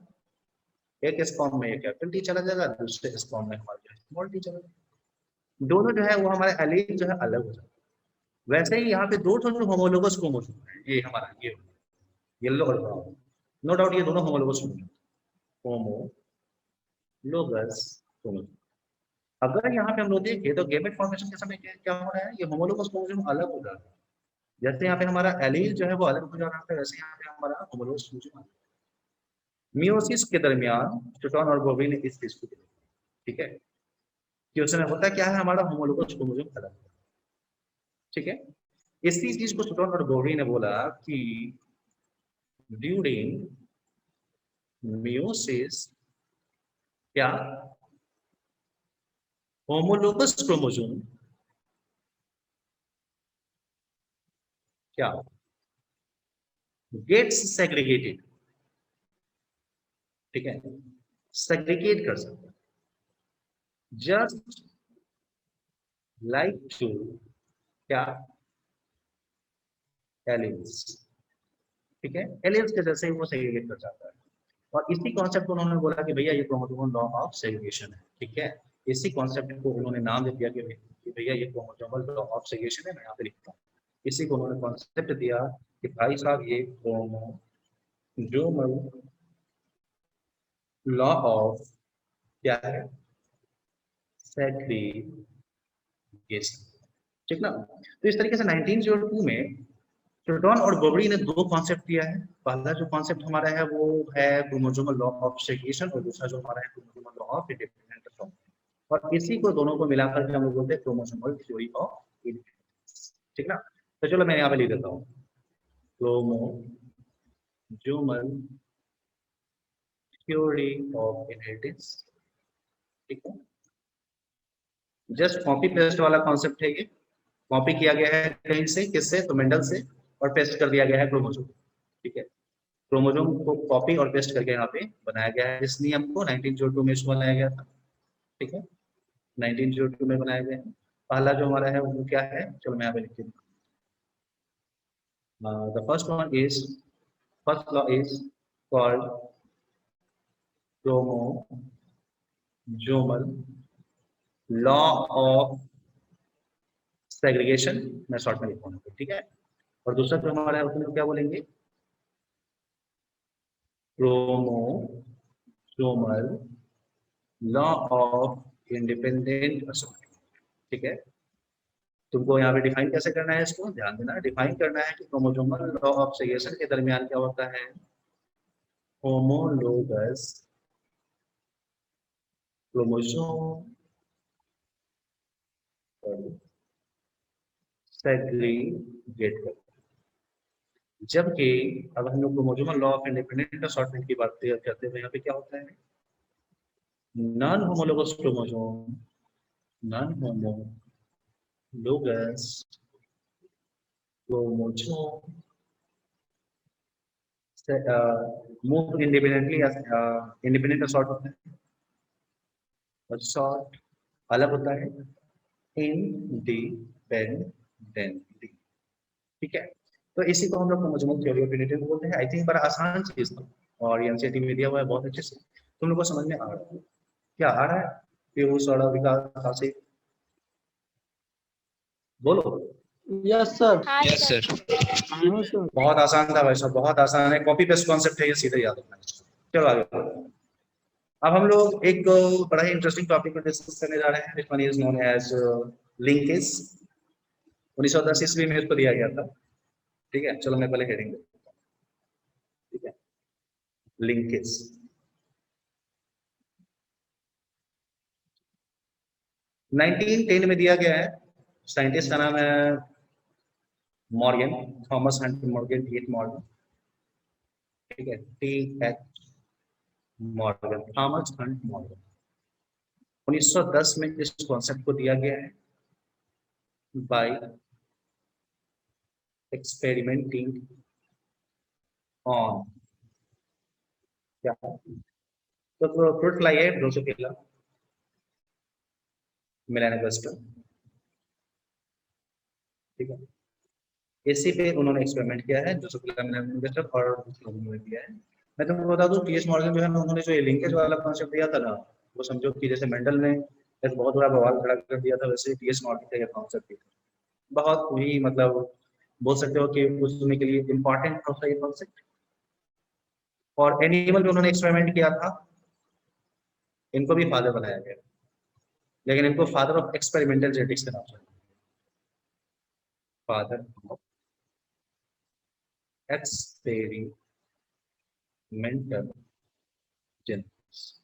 A: एक स्पॉन में ये कैपिटल टी चला जाएगा, दूसरे स्पॉन में हमारा स्मॉल टी चला जाएगा। दोनों जो है वो हमारे एलील जो है अलग हो जाए। वैसे ही यहाँ पे दो जो होमोलोगस क्रोमोसोम है, ये हमारा ये येलो और ब्राउन, नो डाउट ये दोनों होमोलोगस होमोलोगस क्रोमोसोम। अगर यहाँ पे हम लोग देखें तो गेमेट फॉर्मेशन के समय क्या हो रहा है, ये होमोलोगस क्रोमोसोम अलग हो रहा है। जैसे यहाँ पे हमारा एलील जो है वो अलग हो जा रहा है, वैसे यहाँ पे हमारा होमोलोगस क्रोमोसोम, मियोसिस के दरमियान टिटॉन और बोविन इस चीज को, ठीक है, कि उसमें होता क्या है, हमारा होमोलोगस क्रोमोसोम अलग, ठीक है। इसी चीज को सुटोन और बोवी ने बोला कि ड्यूरिंग मियोसिस क्या होमोलोगस क्रोमोसोम क्या गेट्स सेग्रीगेटेड, ठीक है, सेग्रीगेट कर सकते हैं, जस्ट लाइक टू क्या एलियंस, ठीक है, एलियंस के जैसे ही वो सेग्रीगेट कर जाता है। और इसी कॉन्सेप्ट को उन्होंने बोला कि भैया ये क्रोमोसोमल लॉ ऑफ सेग्रीगेशन है, ठीक है। इसी कॉन्सेप्ट को उन्होंने नाम दे दिया कि भैया ये क्रोमोसोमल लॉ ऑफ सेग्रीगेशन है, मैं यहाँ पे लिखता हूँ। इसी को उन्होंने कॉन्सेप्ट दिया कि भाई साहब ये क्रोमोसोमल लॉ ऑफ क्या है, सेग्रीगेशन, ठीक ना। तो इस तरीके से 1902 में टोटन और गोबरी ने दो कॉन्सेप्ट दिया है। पहला जो कॉन्सेप्ट हमारा है वो है क्रोमोसोमल लॉ ऑफ सेग्रीगेशन, और दूसरा जो हमारा है chromosomal law of independent form. और इसी को दोनों को मिलाकर के हम लोग बोलते हैं क्रोमोसोमल थ्योरी ऑफ इनहेरिटेंस, ठीक ना। तो चलो मैं यहाँ पे लिख देता हूँ, क्रोमोसोमल थ्योरी ऑफ इनहेरिटेंस, ठीक है। जस्ट कॉपी पेस्ट वाला कॉन्सेप्ट है ये, कॉपी किया गया है कहीं से, किससे, तो मेंडल से, और पेस्ट कर दिया गया है क्रोमोसोम, ठीक है। क्रोमोसोम को कॉपी और पेस्ट करके यहाँ पे बनाया गया है। इस नियम को 1902 में इसको बनाया गया था, ठीक है, 1902 में बनाया गया है। पहला जो हमारा है वो क्या है, चलो मैं यहाँ पे लिख दूँ। The first one is, first law is called chromosomal chromosomal law of segregation, मैं शॉर्ट में लिखूंगा, ठीक है। और दूसरा जो हमारा है उसमें क्या बोलेंगे, chromosomal law of independent association, ठीक है। तुमको यहाँ पे डिफाइन कैसे करना है, इसको ध्यान देना, डिफाइन करना है कि क्रोमोसोमल लॉ ऑफ सेग्रेगेशन के दरमियान क्या होता है, होमोलोगस क्रोमोसोम सेग्रीगेट करते हैं। जबकि अगर हम लोग chromosomal law of independent assortment की बात करते हैं, यहाँ पे क्या होता है, non homologous chromosome, non homologous chromosome move independently, independent assort होता है, असॉर्ट अलग होता है इंडिपेंडेंटली, ठीक है। तो इसी को हम लोग क्रोमोसोमल थ्योरी ऑफ यूनिटी बोलते हैं। आई थिंक बड़ा आसान चीज था और एनसीईआरटी में दिया हुआ है बहुत अच्छे से, तुम लोग को समझ में आ रहा है, क्या आ रहा है, पीयूष और विकास आसिफ, बोलो।
C: Yes sir.
B: Yes sir.
C: हाँ सर।
A: बहुत आसान था भाई साहब, बहुत आसान है, कॉपी पेस्ट कॉन्सेप्ट है ये, सीधे याद रखना है। चलो आगे बढ़ो। अब हम लोग एक बड़ा ही इंटरेस्टिंग टॉपिक को डिस्कस करने जा रहे हैं, which one is known as linkage. 1910 ईस्वी में इसको दिया गया था, ठीक है। चलो मैं पहले हेडिंग, ठीक है, लिंकेज। नाइनटीन 10 में दिया गया है, साइंटिस्ट का नाम है Morgan, Thomas Hunt Morgan, T H Morgan, ठीक है, T H Morgan, Thomas Hunt Morgan. 1910 में इस कॉन्सेप्ट को दिया गया है बाय एक्सपेरिमेंटिंग ऑन, क्या, तो फ्रूट फ्लाई है ड्रोसोफिला मेलानोगास्टर, ठीक है। इसी पे उन्होंने एक्सपेरिमेंट किया है, ड्रोसोफिला मेलानोगास्टर, और उन्होंने किया है। मैं तुमको बता दूं, टी एच मॉर्गन जो है ना, उन्होंने जो ये लिंकेज वाला कॉन्सेप्ट दिया था ना, वो समझो कि जैसे मेंडल ने एक बहुत बड़ा बवाल खड़ा कर दिया था, वैसे टी एच मॉर्गन का ये कॉन्सेप्ट दिया, बहुत ही मतलब बोल सकते हो कि उस समय के लिए इम्पोर्टेंट था ये कॉन्सेप्ट। और एनिमल पे उन्होंने एक्सपेरिमेंट किया था, इनको भी फादर बनाया गया, लेकिन इनको फादर ऑफ एक्सपेरिमेंटल जेनेटिक्स के नाम से, फादर ऑफ एक्सपेरिमेंटल जेनेटिक्स,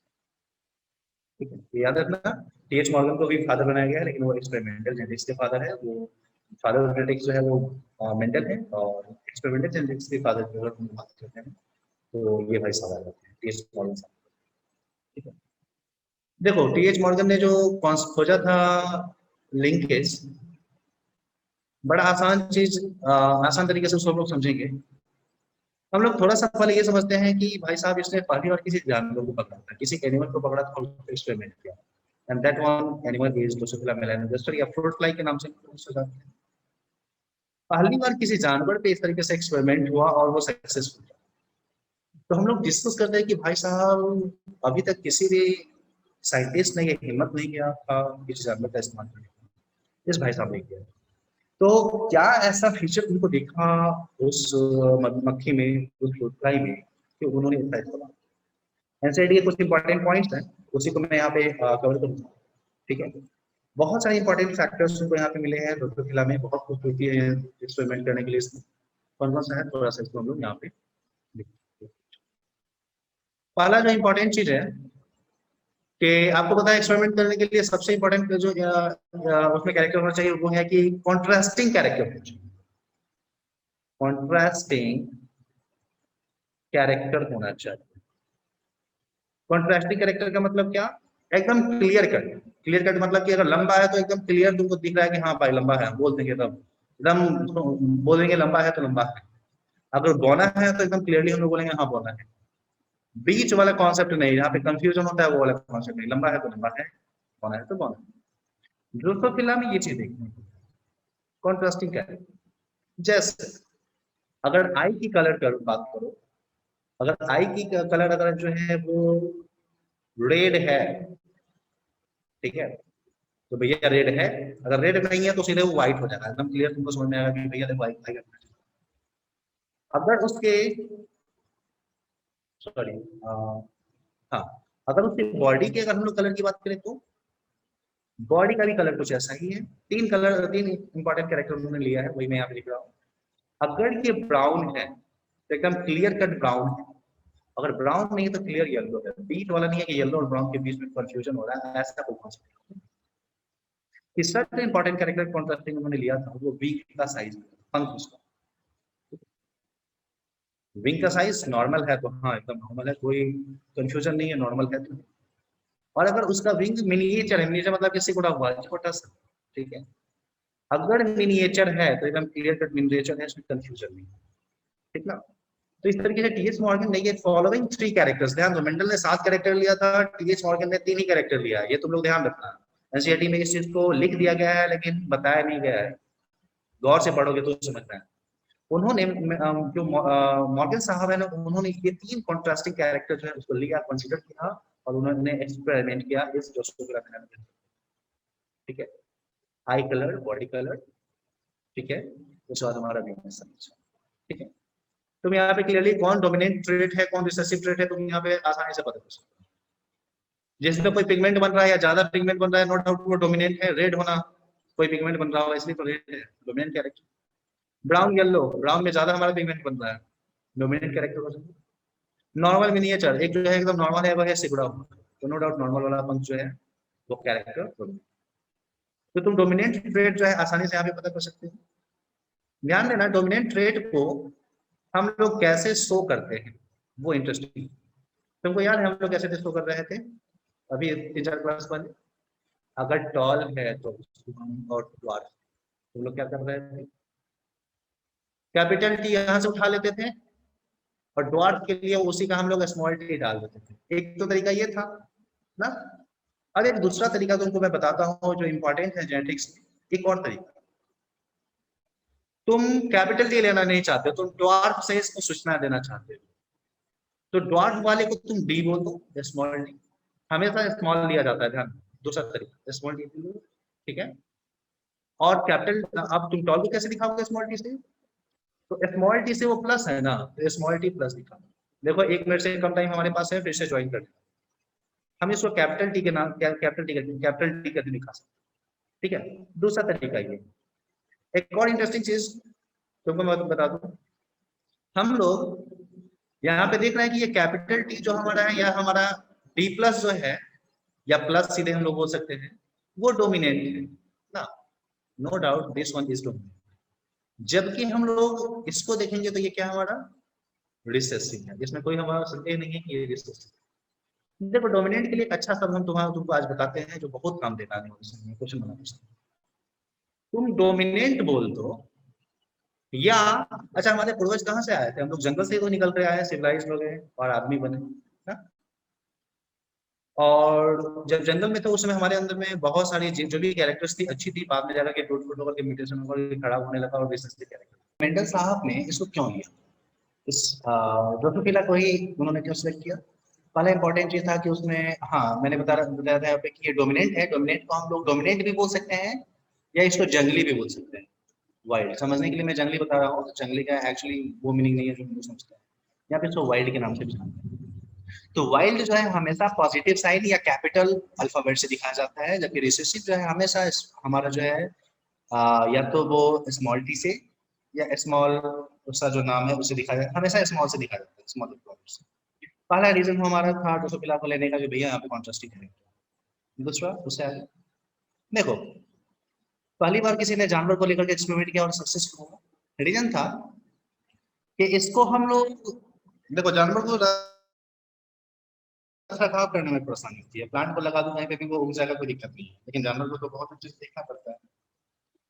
A: ठीक है, ये याद रखना। टी एच मॉर्गन को भी फादर बनाया गया है, लेकिन वो एक्सपेरिमेंटल जेनेटिक्स के फादर है। वो फादर ऑफ जेनेटिक्स जो है वो मेंडल है, और एक्सपेरिमेंटल जेनेटिक्स के फादर जो है हम बात करते हैं, तो ये भाई सवाल होते हैं टी एच मॉर्गन, ठीक है। देखो टी एच मॉर्गन ने जो खोजा था लिंकेज, बड़ा आसान चीज, आसान तरीके से उसको हम लोग समझेंगे। हम लोग थोड़ा सा पहले ये समझते हैं कि भाई साहब इसने पहली बार किसी जानवर को पकड़ा था, किसी एनिमल को पकड़ा था और एक्सपेरिमेंट किया, and that one animal is Drosophila melanogaster, या फ्रूट फ्लाई के नाम से जानते हैं। पहली बार किसी जानवर पे इस तरीके से एक्सपेरिमेंट हुआ और वो सक्सेसफुल था। तो हम लोग डिस्कस करते हैं कि भाई साहब अभी तक किसी भी साइंटिस्ट ने ये हिम्मत नहीं किया था किसी जानवर का इस्तेमाल करने का, इस भाई साहब ने किया। तो क्या ऐसा फीचर उनको देखा उस मधुमक्खी में, उस फ्रूट फ्लाई में, कि उन्होंने इतना इस्तेमाल। एनसीईआरटी के कुछ इंपॉर्टेंट पॉइंट्स हैं, उसी को मैं यहाँ पे कवर करूँगा, ठीक है। बहुत सारे इंपॉर्टेंट फैक्टर्स उनको यहाँ पे मिले हैं ड्रोसोफिला में, बहुत खूबसूरती है एक्सपेरिमेंट करने के लिए। इसमें कौन कौन सा है, थोड़ा सा इसको हम लोग यहाँ पे देखते हैं। पहला जो इंपॉर्टेंट चीज है कि आपको पता है एक्सपेरिमेंट करने के लिए सबसे इंपॉर्टेंट जो उसमें कैरेक्टर होना चाहिए वो है कि कॉन्ट्रास्टिंग कैरेक्टर होना चाहिए, कॉन्ट्रास्टिंग कैरेक्टर होना चाहिए। कॉन्ट्रास्टिंग कैरेक्टर का मतलब क्या, एकदम क्लियर कट, क्लियर कट मतलब कि अगर लंबा है तो एकदम क्लियर तुमको दिख रहा है कि हाँ भाई लंबा है, बोल देंगे तब एकदम, बोल देंगे लंबा है तो लंबा है। अगर बौना है तो एकदम क्लियरली हम लोग बोलेंगे हाँ बौना है। बीच वाला कॉन्सेप्ट नहीं, यहाँ पे कंफ्यूजन होता है, वो वाला कॉन्सेप्ट नहीं, लंबा है तो लंबा है, बौना है तो बौना है। ड्रोसोफिला में ये चीज देखने को, कॉन्ट्रास्टिंग कैरेक्टर। जैसे अगर आई की कलर कर बात करो, अगर आई की कलर अगर जो है वो रेड है, ठीक है, तो भैया रेड है, अगर रेड नहीं है तो सीधे वो व्हाइट हो जाएगा, एकदम क्लियर तुमको समझ में आएगा कि भैया देखो व्हाइट है। अगर उसके सॉरी हाँ, अगर उसकी बॉडी के अगर हम लोग कलर की बात करें तो बॉडी का भी कलर कुछ ऐसा ही है। तीन इंपॉर्टेंट कैरेक्टर उन्होंने लिया है, वही मैं यहाँ पे लिख रहा हूँ। अगर ये ब्राउन है तो एकदम क्लियर कट ब्राउन है, अगर ब्राउन नहीं है तो क्लियर येलो है, बीट वाला नहीं है कि येलो और ब्राउन के बीच में कंफ्यूजन हो रहा है, ऐसा कोई कॉन्सेप्ट नहीं। तीसरा जो इंपॉर्टेंट कैरेक्टर कॉन्ट्रास्टिंग उन्होंने लिया था वो विंग का साइज, पंख उसका, विंग का साइज नॉर्मल है तो हाँ एकदम नॉर्मल है, कोई कंफ्यूजन नहीं है, नॉर्मल है तो। और अगर उसका विंग मिनिएचर है, मिनिएचर मतलब किसी को हुआ छोटा सा, ठीक है, अगर मिनिएचर है तो एकदम क्लियर कट मिनिएचर है, इसमें कंफ्यूजन नहीं है, ठीक ना। तो इस तरीके से टीएच मॉर्गन ने ये फॉलोइंग 3 कैरेक्टर्स, ध्यान दो, मेंडल ने 7 कैरेक्टर लिया था, टीएच मॉर्गन ने 3 ही कैरेक्टर लिया है, ये तुम लोग ध्यान रखना। एनसीईआरटी में इस चीज को लिख दिया गया है लेकिन बताया नहीं गया है, गौर से पढ़ोगे तो समझना है। उन्होंने जो मॉर्गन साहब है ना, उन्होंने ये 3 कॉन्ट्रास्टिंग कैरेक्टर जो है उसको लिया, कंसीडर किया और उन्होंने एक्सपेरिमेंट किया इस जोसेफ, ठीक है, आई कलर, बॉडी कलर, ठीक है, उसके बाद हमारा वीकनेस, ठीक है। तुम यहाँ पे क्लियरली कौन डोमिनेंट ट्रेट है कौन रिसेसिव ट्रेट है तुम यहाँ पे आसानी से पता कर सकते हो। जिसमें कोई पिगमेंट बन रहा है या ज्यादा पिगमेंट बन रहा है, नो डाउट वो डोमिनेंट है। रेड होना, कोई पिगमेंट बन रहा होगा इसलिए तो रेड है, dominant character. Brown yellow, brown में ज्यादा हमारा पिगमेंट बन रहा है, डोमिनेंट कैरेक्टर हो सकता है। नॉर्मल मिनिएचर, एक जो है एकदम नॉर्मल है वह है सिकुड़ा हुआ, तो नो डाउट नॉर्मल वाला पंख जो है वो कैरेक्टर, तो तुम डोमिनेंट ट्रेट जो है आसानी से यहाँ पे पता कर सकते हो। ध्यान देना, डोमिनेंट ट्रेट को हम लोग कैसे शो करते हैं वो इंटरेस्टिंग। तुमको याद है हम लोग कैसे शो कर रहे थे अभी 3-4 क्लास पहले? अगर टॉल है तो और ड्वार्फ, तुम लोग क्या कर रहे थे, कैपिटल टी यहाँ से उठा लेते थे और ड्वार्फ के लिए उसी का हम लोग स्मॉल टी डाल देते थे। एक तो तरीका ये था ना। अब एक दूसरा तरीका तुमको मैं बताता हूँ जो इंपॉर्टेंट है जेनेटिक्स में, एक और तरीका। तुम कैपिटल टी लेना नहीं चाहते, तुम ड्वार्फ से इसको सूचना देना चाहते हो, तो ड्वार्फ वाले को तुम डी बोल दो, स्मॉल डी, हमेशा स्मॉल लिया जाता है, ध्यान। दूसरा तरीका स्मॉल डी, ठीक है। और कैपिटल, अब तुम टॉल को कैसे दिखाओगे स्मॉल टी से, तो स्मॉल टी से वो प्लस है ना, तो स्मॉल टी प्लस दिखा। देखो 1 मिनट से कम टाइम हमारे पास है, फिर से ज्वाइन कर, हम इसको कैपिटल टी के नाम कैपिटल टी करके दिखा सकते, ठीक है। दूसरा तरीका ये, एक और इंटरेस्टिंग चीज तुमको मैं बता दूं, हम लोग यहाँ पे देख रहे हैं कि ये कैपिटल टी जो हमारा है या हमारा डी प्लस जो है, या प्लस सीधे हम लोग बोल सकते हैं, वो डोमिनेंट है ना, no doubt this one is dominant. जबकि हम लोग इसको देखेंगे तो ये क्या हमारा रिसेसिव है, इसमें कोई हमारा संदेह नहीं है कि ये रिसेसिव। देखो डोमिनेंट के लिए एक अच्छा शब्द हम तुमको आज बताते हैं जो बहुत काम देता है क्वेश्चन बना सकते। तुम डोमिनेंट बोल दो या, अच्छा हमारे पूर्वज कहाँ से आए थे, हम लोग जंगल से तो निकल कर आए, सिविलाइज लोग हैं और आदमी बने ना। और जब जंगल में थे उस समय हमारे अंदर में बहुत सारी जो भी कैरेक्टर्स थी अच्छी थी, बाद में जाकर के टूट फूट होकर के म्यूटेशन होकर खराब होने लगा और रिसेसिव कैरेक्टर। मेंडल साहब ने इसको क्यों लिया, इस ड्रोसोफिला को ही उन्होंने क्यों सिलेक्ट किया? पहला इंपॉर्टेंट चीज था कि उसमें, हाँ मैंने बताया था यहाँ पे कि ये डोमिनेंट है, डोमिनेंट को हम लोग डोमिनेंट भी बोल सकते हैं या इसको जंगली भी बोल सकते हैं। वाइल्ड समझने के लिए मैं जंगली बता रहा हूँ, तो जंगली का एक्चुअली वो मीनिंग नहीं है जो हम लोग समझते हैं, यहाँ पे इसको वाइल्ड के नाम से भी जानते हैं। तो वाइल्ड जो है हमेशा पॉजिटिव साइन या कैपिटल अल्फाबेट से दिखाया जाता है, जबकि रिसेसिव जो है हमेशा हमारा जो है या तो वो स्मॉल टी से या स्मॉल, उसका जो नाम है उसे दिखाया जाता है, हमेशा स्मॉल से दिखाया जाता है, स्मॉल अल्फाबेट से। पहला रीजन हमारा था ड्रोसोफिला को लेने का, जो भैया यहाँ पे कॉन्ट्रास्टिंग है। दूसरा उससे आगे देखो, पहली बार किसी ने जानवर को लेकर के एक्सपेरिमेंट किया और सक्सेसफुल हुआ, रीजन था कि इसको हम लोग, देखो जानवर को रखरखाव करने में परेशानी होती है, प्लांट को लगा दो कहीं पे भी वो उग जाएगा, कोई दिक्कत नहीं है, लेकिन जानवर को तो बहुत अच्छे से देखना पड़ता है।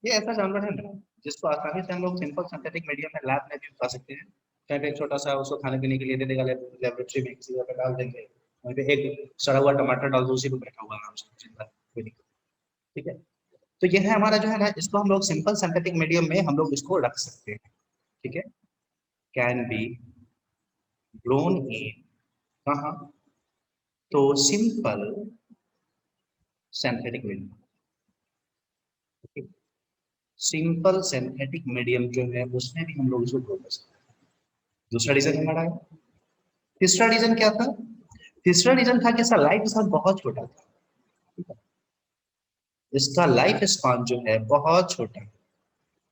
A: ये ऐसा जानवर है ना जिसको आसानी से हम लोग सिंपल सिंथेटिक मीडियम में लैब में भी उगा सकते हैं, कहीं पे एक छोटा सा उसको खाने पीने के लिए दे देगा, लेबोरेटरी में किसी जगह डाल देंगे, वहीं पे एक सड़ा हुआ टमाटर डाल दो, उसी पे बैठा हुआ आराम से, चिंता कोई दिक्कत, ठीक है। तो ये है हमारा जो है ना, इसको हम लोग सिंपल सिंथेटिक मीडियम में हम लोग इसको रख सकते हैं, ठीक है। कैन बी ग्रोन इन कहाँ, तो simple synthetic medium. Simple synthetic medium जो है उसमें भी हम लोग इसको ग्रो कर सकते हैं। दूसरा रीजन हमारा है। तीसरा रीजन क्या था? तीसरा रीजन था कि इसका लाइफ स्पैन बहुत छोटा था। इसका लाइफ स्पैन जो है बहुत छोटा है।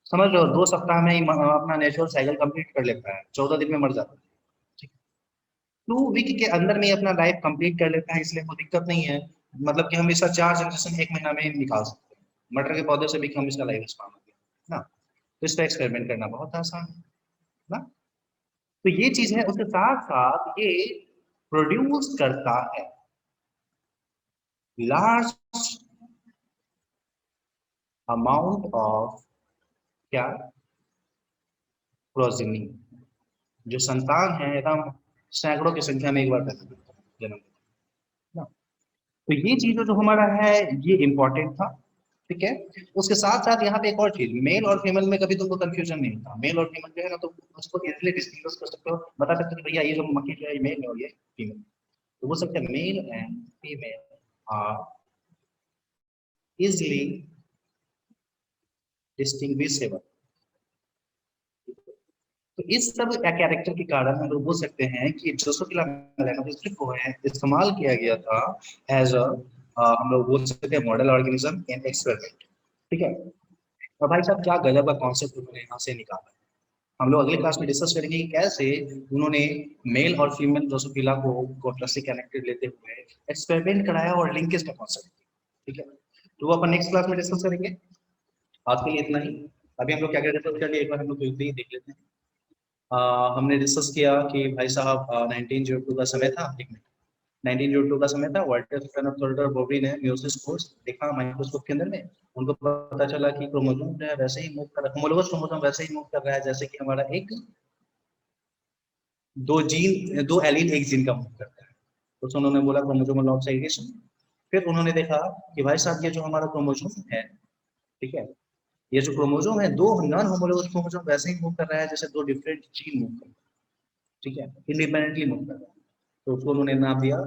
A: समझ लो 2 सप्ताह में ही अपना नेचुरल साइकिल कंप्लीट कर लेता है, 14 दिन में मर जाता है। 2 वीक के अंदर में अपना लाइफ कंप्लीट कर लेता है, इसलिए कोई दिक्कत नहीं है। मतलब कि हम इसका 4 जनरेशन 1 महीना में निकाल सकते हैं। मटर के पौधे से भी हम इसका लाइफ स्पैन हो गया ना। तो इस पर एक्सपेरिमेंट करना बहुत आसान है ना। तो ये चीज है। उसके साथ साथ ये प्रोड्यूस करता है लार्ज अमाउंट ऑफ क्या? प्रोजेनी। जो संतान है एकदम सैकड़ों की संख्या में एक बार पैदा करता है, जन्म देता है ना। तो ये चीज जो हमारा है ये इंपॉर्टेंट था। ठीक है। उसके साथ साथ यहाँ पे एक और चीज, मेल और फीमेल में कभी तुमको कंफ्यूजन नहीं होता। मेल और फीमेल जो है ना, तो उसको इजीली डिस्टिंग्विश कर सकते हो, बता सकते हो कि भैया ये जो मक्खी जो है मेल है और ये फीमेल। तो बोल सकते हैं male and female are easily distinguishable. तो इस सब कैरेक्टर के कारण हम लोग बोल सकते हैं कि ड्रोसोफिला मेलानोगास्ट्रिक को है इस्तेमाल किया गया था एज अ हम लोग बोल सकते हैं मॉडल ऑर्गेनिज्म इन एक्सपेरिमेंट। ठीक है। और भाई साहब क्या गजब का कॉन्सेप्ट उन्होंने यहाँ से निकाला। हम लोग अगली क्लास में डिस्कस करेंगे कि कैसे उन्होंने मेल और फीमेल ड्रोसोफिला को कोटलस से कनेक्टेड लेते हुए एक्सपेरिमेंट कराया और लिंकेज का कॉन्सेप्ट। ठीक है। तो वो अपन नेक्स्ट क्लास में डिस्कस करेंगे। आज के लिए इतना ही। अभी हम लोग क्या कर रहे थे एक बार हम लोग देख लेते हैं। हमने डिस्कस किया कि भाई साहब 1902 का समय था। 1902 का समय था। वाल्टर बोबरी ने मियोसिस कोर्स देखा माइक्रोस्कोप के अंदर में। उनको पता चला कि क्रोमोसोम जो है वैसे ही मूव कर रहा है, होमोलोगस क्रोमोसोम वैसे ही मूव कर रहा है जैसे कि हमारा एक 2 एलील एक जीन का मूव करता है। तो उन्होंने बोला क्रोमोसोमल ऑक्सीडेशन। फिर उन्होंने देखा कि भाई साहब ये जो हमारा क्रोमोसोम है, ठीक है, ये जो क्रोमोसोम है 2 नॉन होमोलोगस क्रोमोसोम वैसे ही मूव कर रहा है जैसे 2 डिफरेंट जीन मूव कर रहे हैं। ठीक है। इंडिपेंडेंटली मूव कर रहा है। तो उसको उन्होंने नाम दिया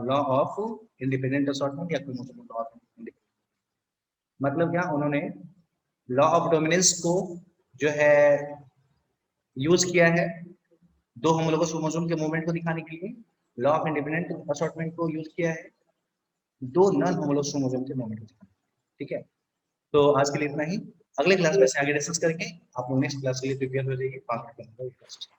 A: लॉ ऑफ इंडिपेंडेंट असॉर्टमेंट या क्रोमोसोमल लॉ ऑफ इंडिपेंडेंट। मतलब क्या? उन्होंने लॉ ऑफ डोमिनेंस को जो है यूज किया है 2 होमोलोगस क्रोमोसोम के मूवमेंट को दिखाने के लिए। लॉ ऑफ इंडिपेंडेंट असॉर्टमेंट को यूज किया है 2 नॉन होमोलोगस क्रोमोसोम के मूवमेंट को दिखाने। ठीक है। तो आज के लिए इतना ही। अगले क्लास में से आगे डिस्कस करेंगे। आप लोग नेक्स्ट क्लास के लिए प्रिपेयर हो जाइए। 5 मिनट के अंदर